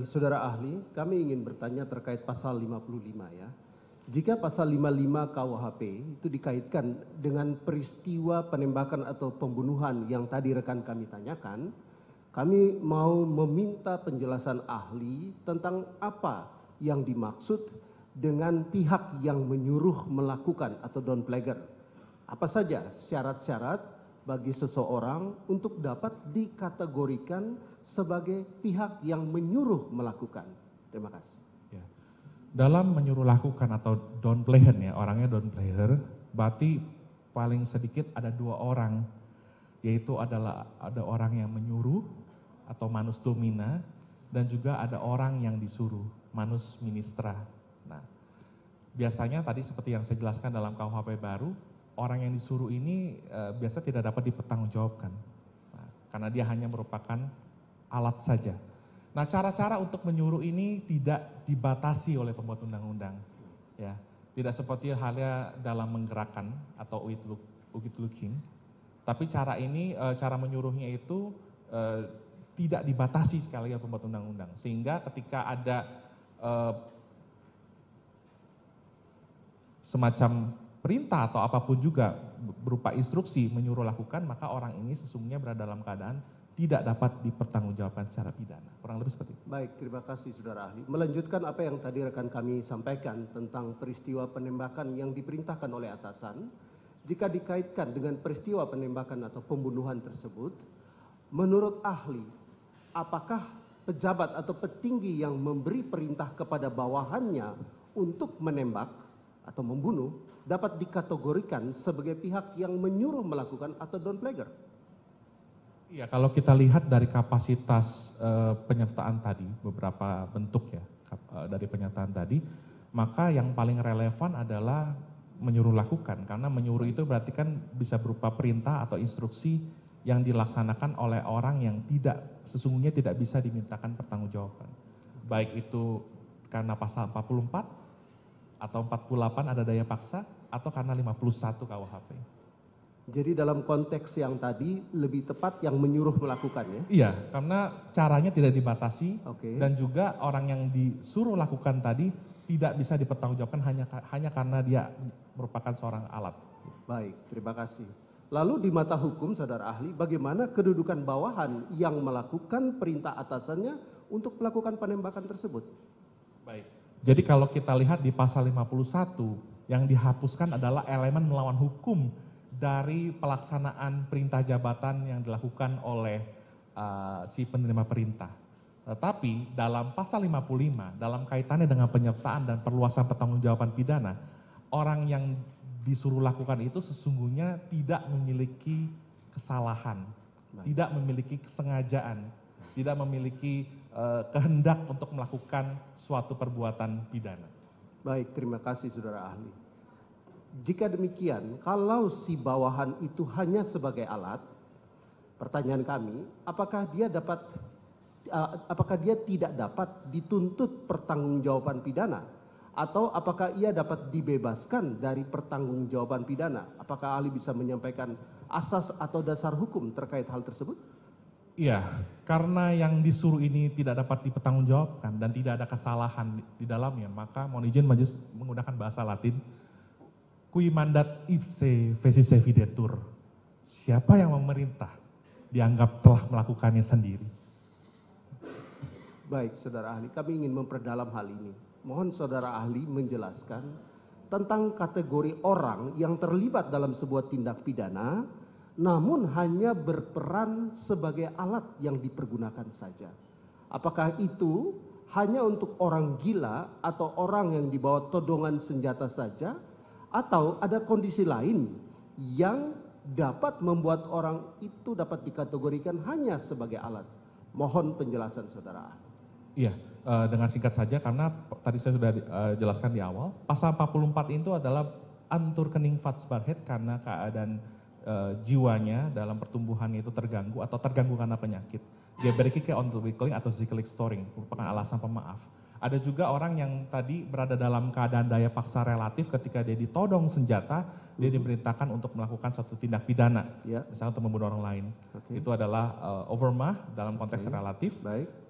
Saudara ahli, kami ingin bertanya terkait pasal 55 ya. Jika pasal 55 KUHP itu dikaitkan dengan peristiwa penembakan atau pembunuhan yang tadi rekan kami tanyakan, kami mau meminta penjelasan ahli tentang apa yang dimaksud dengan pihak yang menyuruh melakukan atau downplagger. Apa saja syarat-syarat bagi seseorang untuk dapat dikategorikan sebagai pihak yang menyuruh melakukan. Terima kasih. Ya. Dalam menyuruh lakukan atau downplayer ya, orangnya downplayer, berarti paling sedikit ada dua orang, yaitu adalah ada orang yang menyuruh atau manus domina, dan juga ada orang yang disuruh, manus ministra. Nah, biasanya tadi seperti yang saya jelaskan dalam KUHP baru, orang yang disuruh ini biasa tidak dapat dipertanggungjawabkan, karena dia hanya merupakan alat saja. Nah, cara-cara untuk menyuruh ini tidak dibatasi oleh pembuat undang-undang, ya. Tidak seperti halnya dalam menggerakkan atau with looking, tapi cara ini, cara menyuruhnya itu tidak dibatasi sekali oleh pembuat undang-undang, sehingga ketika ada semacam perintah atau apapun juga berupa instruksi menyuruh lakukan, maka orang ini sesungguhnya berada dalam keadaan tidak dapat dipertanggungjawabkan secara pidana. Kurang lebih seperti itu. Baik, terima kasih saudara ahli. Melanjutkan apa yang tadi rekan kami sampaikan tentang peristiwa penembakan yang diperintahkan oleh atasan, jika dikaitkan dengan peristiwa penembakan atau pembunuhan tersebut, menurut ahli, apakah pejabat atau petinggi yang memberi perintah kepada bawahannya untuk menembak atau membunuh dapat dikategorikan sebagai pihak yang menyuruh melakukan atau downplagger? Iya, kalau kita lihat dari kapasitas penyertaan tadi, beberapa bentuk ya dari penyertaan tadi, maka yang paling relevan adalah menyuruh lakukan, karena menyuruh itu berarti kan bisa berupa perintah atau instruksi yang dilaksanakan oleh orang yang sesungguhnya tidak bisa dimintakan pertanggungjawaban. Baik itu karena pasal 44 atau 48 ada daya paksa, atau karena 51 KUHP. Jadi dalam konteks yang tadi lebih tepat yang menyuruh melakukannya? Iya, karena caranya tidak dibatasi, dan juga orang yang disuruh lakukan tadi tidak bisa dipertanggungjawabkan hanya karena dia merupakan seorang alat. Baik, terima kasih. Lalu di mata hukum saudara ahli, bagaimana kedudukan bawahan yang melakukan perintah atasannya untuk melakukan penembakan tersebut? Baik, jadi kalau kita lihat di pasal 51, yang dihapuskan adalah elemen melawan hukum dari pelaksanaan perintah jabatan yang dilakukan oleh si penerima perintah. Tetapi dalam pasal 55, dalam kaitannya dengan penyertaan dan perluasan pertanggungjawaban pidana, orang yang disuruh lakukan itu sesungguhnya tidak memiliki kesalahan, tidak memiliki kesengajaan, tidak memiliki kehendak untuk melakukan suatu perbuatan pidana. Baik, terima kasih saudara ahli. Jika demikian, kalau si bawahan itu hanya sebagai alat, pertanyaan kami, apakah dia tidak dapat dituntut pertanggungjawaban pidana, atau apakah ia dapat dibebaskan dari pertanggungjawaban pidana? Apakah ahli bisa menyampaikan asas atau dasar hukum terkait hal tersebut? Iya, karena yang disuruh ini tidak dapat dipertanggungjawabkan dan tidak ada kesalahan di dalamnya, maka mohon izin majelis menggunakan bahasa Latin, qui mandat ipse fecisse videtur. Siapa yang memerintah dianggap telah melakukannya sendiri. Baik, saudara ahli, kami ingin memperdalam hal ini. Mohon saudara ahli menjelaskan tentang kategori orang yang terlibat dalam sebuah tindak pidana, namun hanya berperan sebagai alat yang dipergunakan saja. Apakah itu hanya untuk orang gila atau orang yang dibawa todongan senjata saja, atau ada kondisi lain yang dapat membuat orang itu dapat dikategorikan hanya sebagai alat? Mohon penjelasan saudara. Iya, dengan singkat saja, karena tadi saya sudah jelaskan di awal, pasal 44 itu adalah antur kening vatsbarhet karena keadaan jiwanya dalam pertumbuhannya itu terganggu atau terganggu karena penyakit. Dia berikik ontological atau cyclic storing, merupakan alasan pemaaf. Ada juga orang yang tadi berada dalam keadaan daya paksa relatif ketika dia ditodong senjata, dia diperintahkan untuk melakukan suatu tindak pidana, misalnya untuk membunuh orang lain. Itu adalah overmah dalam konteks relatif.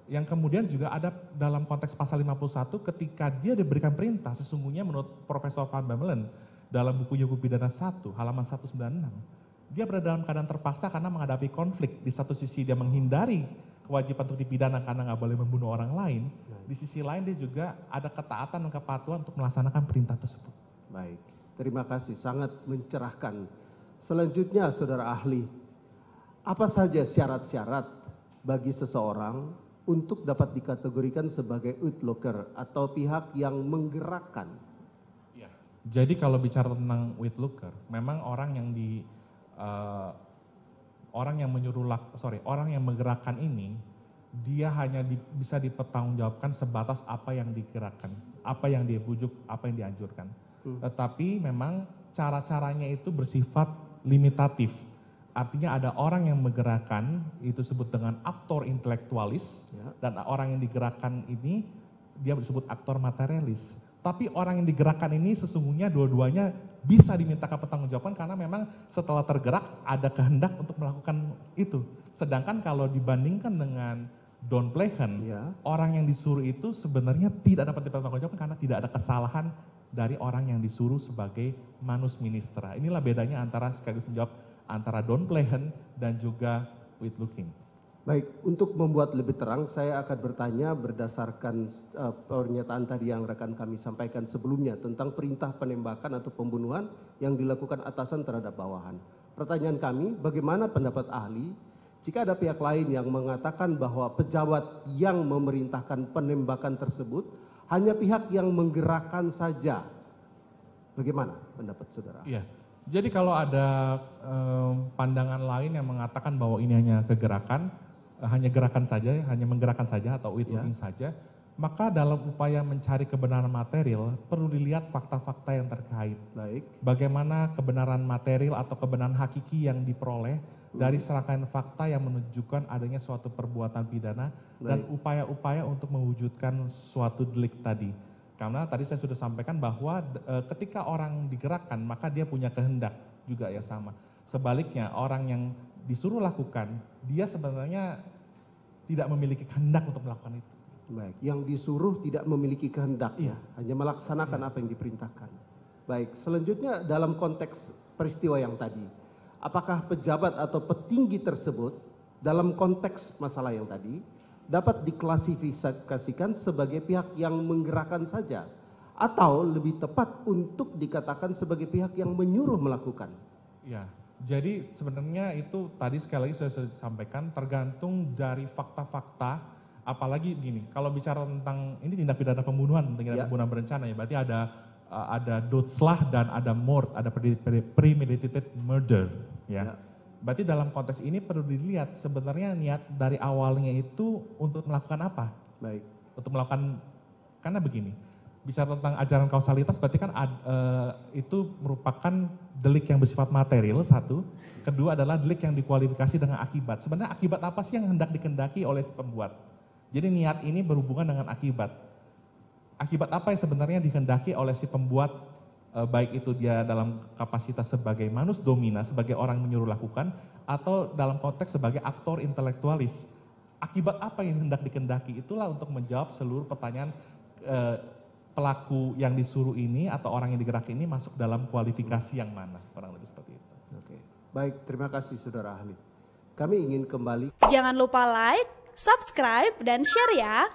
yang kemudian juga ada dalam konteks pasal 51 ketika dia diberikan perintah, sesungguhnya menurut Profesor Van Bemmelen dalam buku Hukum Pidana 1 halaman 196, dia berada dalam keadaan terpaksa karena menghadapi konflik. Di satu sisi dia menghindari kewajiban untuk dipidana karena nggak boleh membunuh orang lain, di sisi lain dia juga ada ketaatan dan kepatuhan untuk melaksanakan perintah tersebut. Baik, terima kasih, sangat mencerahkan. Selanjutnya saudara ahli, apa saja syarat-syarat bagi seseorang untuk dapat dikategorikan sebagai uitlooker atau pihak yang menggerakkan? Ya. Jadi kalau bicara tentang uitlooker, memang orang yang orang yang menggerakkan ini, dia hanya bisa dipertanggungjawabkan sebatas apa yang digerakkan, apa yang dia bujuk, apa yang dianjurkan. Tetapi memang cara-caranya itu bersifat limitatif. Artinya ada orang yang menggerakkan, itu disebut dengan aktor intelektualis, dan orang yang digerakkan ini dia disebut aktor materialis. Tapi orang yang digerakkan ini sesungguhnya dua-duanya bisa dimintakan pertanggungjawaban karena memang setelah tergerak ada kehendak untuk melakukan itu. Sedangkan kalau dibandingkan dengan Don Plehen, orang yang disuruh itu sebenarnya tidak dapat dipertanggungjawabkan karena tidak ada kesalahan dari orang yang disuruh sebagai manus ministra. Inilah bedanya antara sekaligus menjawab antara Don Plehen dan juga uitlooking. Baik, untuk membuat lebih terang, saya akan bertanya berdasarkan pernyataan tadi yang rekan kami sampaikan sebelumnya tentang perintah penembakan atau pembunuhan yang dilakukan atasan terhadap bawahan. Pertanyaan kami, bagaimana pendapat ahli jika ada pihak lain yang mengatakan bahwa pejabat yang memerintahkan penembakan tersebut hanya pihak yang menggerakkan saja? Bagaimana pendapat saudara? Iya. Jadi kalau ada pandangan lain yang mengatakan bahwa ini hanya kegerakan, hanya gerakan saja, hanya menggerakkan saja atau uitlooking saja, maka dalam upaya mencari kebenaran material perlu dilihat fakta-fakta yang terkait. Baik. Bagaimana kebenaran material atau kebenaran hakiki yang diperoleh dari serangkaian fakta yang menunjukkan adanya suatu perbuatan pidana dan upaya-upaya untuk mewujudkan suatu delik tadi. Karena tadi saya sudah sampaikan bahwa ketika orang digerakkan maka dia punya kehendak juga ya sama. Sebaliknya orang yang disuruh lakukan dia sebenarnya tidak memiliki kehendak untuk melakukan itu. Baik, yang disuruh tidak memiliki kehendak hanya melaksanakan apa yang diperintahkan. Baik, selanjutnya dalam konteks peristiwa yang tadi, apakah pejabat atau petinggi tersebut dalam konteks masalah yang tadi dapat diklasifikasikan sebagai pihak yang menggerakkan saja atau lebih tepat untuk dikatakan sebagai pihak yang menyuruh melakukan? Ya, jadi sebenarnya itu tadi sekali lagi saya sampaikan tergantung dari fakta-fakta, apalagi gini, kalau bicara tentang ini tindak pidana pembunuhan, tindak pembunuhan berencana ya, berarti ada doodslag dan ada moord, ada premeditated murder ya. Berarti dalam konteks ini perlu dilihat sebenarnya niat dari awalnya itu untuk melakukan apa? Baik. Untuk melakukan, karena begini, bicara tentang ajaran kausalitas berarti kan itu merupakan delik yang bersifat material satu, kedua adalah delik yang dikualifikasi dengan akibat. Sebenarnya akibat apa sih yang hendak dikendaki oleh si pembuat? Jadi niat ini berhubungan dengan akibat. Akibat apa yang sebenarnya dikehendaki oleh si pembuat, baik itu dia dalam kapasitas sebagai manus domina, sebagai orang menyuruh lakukan, atau dalam konteks sebagai aktor intelektualis. Akibat apa yang hendak dikehendaki? Itulah untuk menjawab seluruh pertanyaan pelaku yang disuruh ini atau orang yang digerak ini masuk dalam kualifikasi yang mana, kurang lebih seperti itu. Oke, baik, terima kasih saudara ahli. Kami ingin kembali. Jangan lupa like, subscribe, dan share ya.